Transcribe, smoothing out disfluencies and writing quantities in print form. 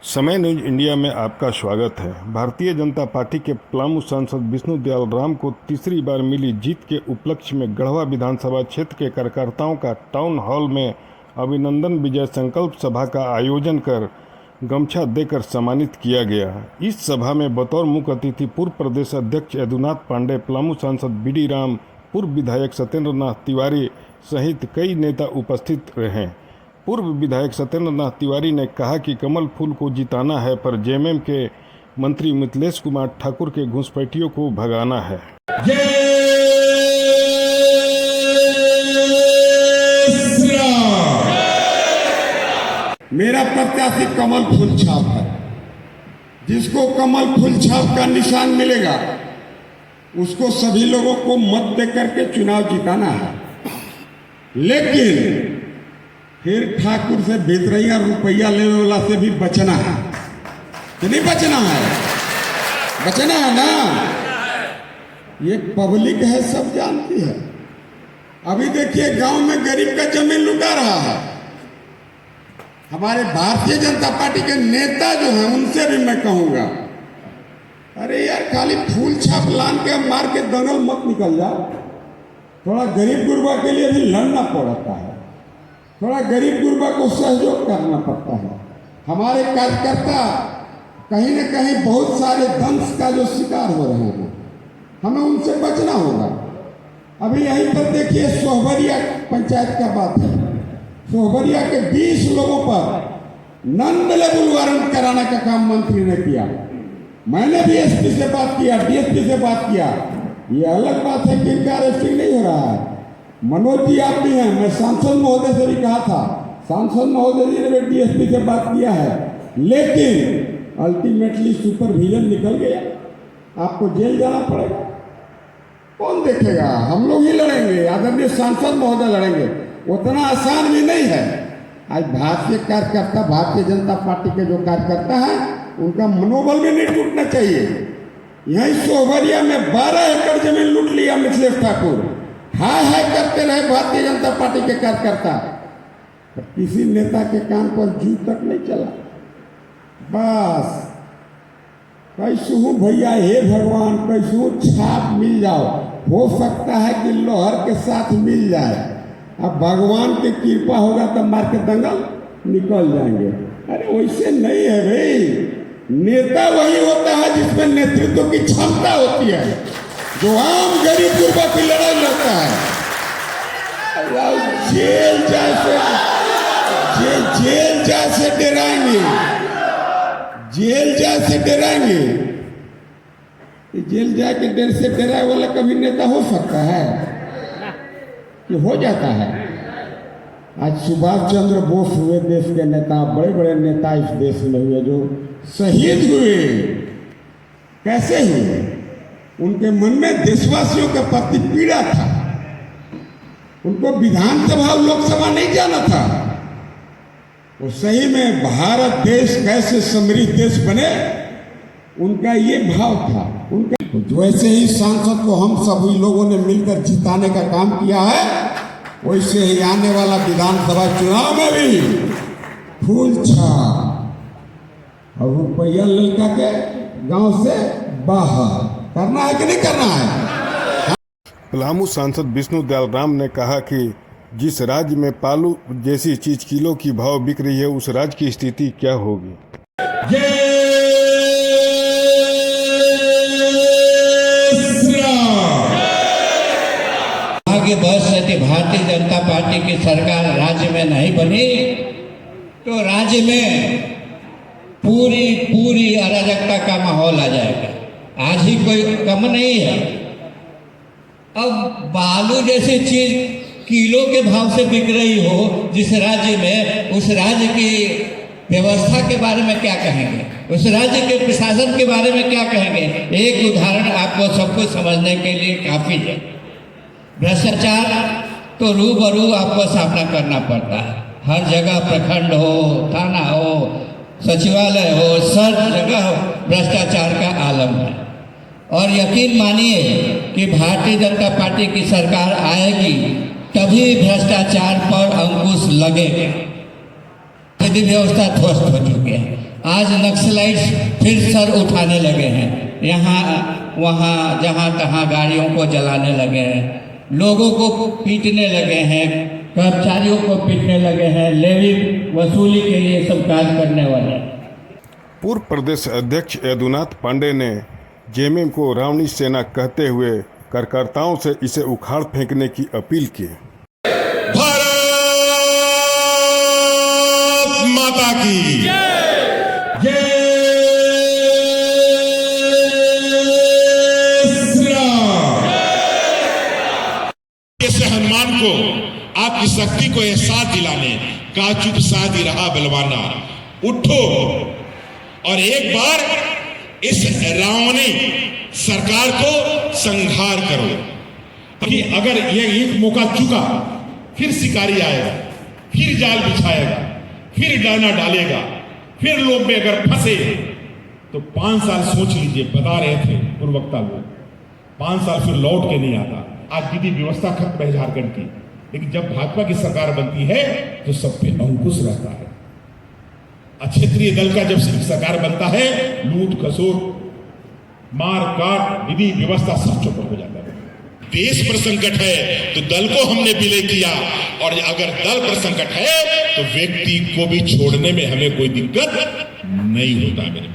समय news India में आपका स्वागत है। भारतीय जनता पार्टी के पलामू सांसद विष्णु दयाल राम को तीसरी बार मिली जीत के उपलक्ष्य में गढ़वा विधानसभा क्षेत्र के कार्यकर्ताओं का टाउन हॉल में अभिनंदन विजय संकल्प सभा का आयोजन कर गमछा देकर सम्मानित किया गया। इस सभा में बतौर मुख्य अतिथि पूर्व प्रदेश अध्यक्ष यदुनाथ पांडे, पलामू सांसद बीडी राम, पूर्व विधायक सत्येंद्र नाथ तिवारी सहित कई नेता उपस्थित रहे। पूर्व विधायक सत्येंद्र नाथ तिवारी ने कहा कि कमल फूल को जिताना है, पर जेएमएम के मंत्री मिथिलेश कुमार ठाकुर के घुसपैठियों को भगाना है। मेरा प्रत्याशी कमल फूल छाप है। जिसको कमल फूल छाप का निशान मिलेगा उसको सभी लोगों को मत देकर के चुनाव जिताना है। लेकिन फिर ठाकुर से बेतरैया रुपया लेने वाला से भी बचना है कि नहीं बचना है? बचना है ना। ये पब्लिक है, सब जानती है। अभी देखिए गांव में गरीब का जमीन लुटा रहा है। हमारे भारतीय जनता पार्टी के नेता जो हैं उनसे भी मैं कहूंगा, अरे यार खाली फूल छाप लान के मार के दंगल मत निकल जाओ। थोड़ा गरीब गुरबा के लिए भी लड़ना पड़ता है, थोड़ा गरीब गुरबा को सहयोग करना पड़ता है। हमारे कार्यकर्ता कहीं न कहीं बहुत सारे दंश का जो शिकार हो रहे हैं, हमें उनसे बचना होगा। अभी यहीं पर देखिए सोहबरिया पंचायत का बात है। सोहबरिया के 20 लोगों पर नॉन अवेलेबल वारंट कराने का काम मंत्री ने किया। मैंने भी एसपी से बात किया, डीएसपी से बात किया। ये अलग बात है कि इनका अरेस्टिंग नहीं हो रहा है। मनोज जी आप भी हैं, मैं सांसद महोदय से भी कहा था, सांसद महोदय जी ने भी डीएसपी से बात किया है, लेकिन अल्टीमेटली सुपरविजन निकल गया। आपको जेल जाना पड़ेगा। कौन देखेगा? हम लोग ही लड़ेंगे, आदरणीय सांसद महोदय लड़ेंगे। उतना आसान भी नहीं है। आज भारतीय कार्यकर्ता, भारतीय जनता पार्टी के जो कार्यकर्ता हैं उनका मनोबल भी नहीं टूटना चाहिए। यहीं सोहबरिया में 12 एकड़ जमीन लूट लिया मिथिलेश ठाकुर। हाय करते रहे भारतीय जनता पार्टी के कार्यकर्ता, पर किसी नेता के कान पर जू तक नहीं चला। बस कैसू भैया, हे भगवान, कैसू छाप मिल जाओ। हो सकता है कि लोहर के साथ मिल जाए। अब भगवान की कृपा होगा तो मार के दंगल निकल जाएंगे। अरे वैसे नहीं है भाई। नेता वही होता है जिसमें नेतृत्व की क्षमता होती है, जो आम गरीब गुरबा की लड़ाई लड़ता है। जेल जैसे डराएंगे, जेल जैसे डराएंगे। जेल जाके डर से डराए वाला कभी नेता हो सकता है कि हो जाता है? आज सुभाष चंद्र बोस हुए देश के नेता, बड़े बड़े नेता इस देश में हुए जो शहीद हुए। कैसे हुए? उनके मन में देशवासियों के प्रति पीड़ा था। उनको विधानसभा लोकसभा नहीं जाना था। वो सही में भारत देश कैसे समृद्ध देश बने, उनका ये भाव था। उनका वैसे ही सांसद को हम सभी लोगों ने मिलकर जिताने का काम किया है, वैसे ही आने वाला विधानसभा चुनाव में भी फूल छाप और रुपया ललका के गांव से बाहर करना है कि नहीं करना है? पलामू सांसद विष्णु दयाल राम ने कहा कि जिस राज्य में पालू जैसी चीज किलो की भाव बिक रही है, उस राज्य की स्थिति क्या होगी। आगे बहुत यदि भारतीय जनता पार्टी की सरकार राज्य में नहीं बनी तो राज्य में पूरी अराजकता का माहौल आ जाएगा। आज ही कोई कम नहीं है। अब बालू जैसी चीज किलो के भाव से बिक रही हो जिस राज्य में, उस राज्य की व्यवस्था के बारे में क्या कहेंगे? उस राज्य के प्रशासन के बारे में क्या कहेंगे? एक उदाहरण आपको सबको समझने के लिए काफी है। भ्रष्टाचार तो रूबरू आपको सामना करना पड़ता है। हर जगह प्रखंड हो, थाना हो, सचिवालय हो, सब जगह भ्रष्टाचार का आलम है। और यकीन मानिए कि भारतीय जनता पार्टी की सरकार आएगी तभी भ्रष्टाचार पर अंकुश लगेगा। विधि व्यवस्था ध्वस्त हो चुकी है। आज नक्सलाइट फिर सर उठाने लगे हैं, यहाँ वहाँ जहाँ तहाँ गाड़ियों को जलाने लगे हैं, लोगों को पीटने लगे हैं, कर्मचारियों को पीटने लगे हैं, लेवी वसूली के लिए सब कार्य करने वाले। पूर्व प्रदेश अध्यक्ष यदुनाथ पांडे ने जेएमएम को रावणी सेना कहते हुए कार्यकर्ताओं से इसे उखाड़ फेंकने की अपील की। भारत माता की जय। जैसे हनुमान को आपकी शक्ति को एहसास दिलाने का चुप साधी रहा बलवाना, उठो और एक बार इस रावणी सरकार को संहार करो। कि अगर ये एक मौका चुका, फिर शिकारी आएगा, फिर जाल बिछाएगा, फिर डाना डालेगा, फिर लोग में अगर फंसे तो 5 साल सोच लीजिए, बता रहे थे पूर्ववक्ता लोग, 5 साल फिर लौट के नहीं आता। आज विधि व्यवस्था खत्म है झारखंड की, लेकिन जब भाजपा की सरकार बनती है तो सब पे अंकुश रहता है। क्षेत्रीय दल का जब सरकार बनता है, लूट खसोट मार काट विधि व्यवस्था सब चौपट हो जाता है। देश पर संकट है तो दल को हमने विलय किया, और अगर दल पर संकट है तो व्यक्ति को भी छोड़ने में हमें कोई दिक्कत नहीं होता। मेरे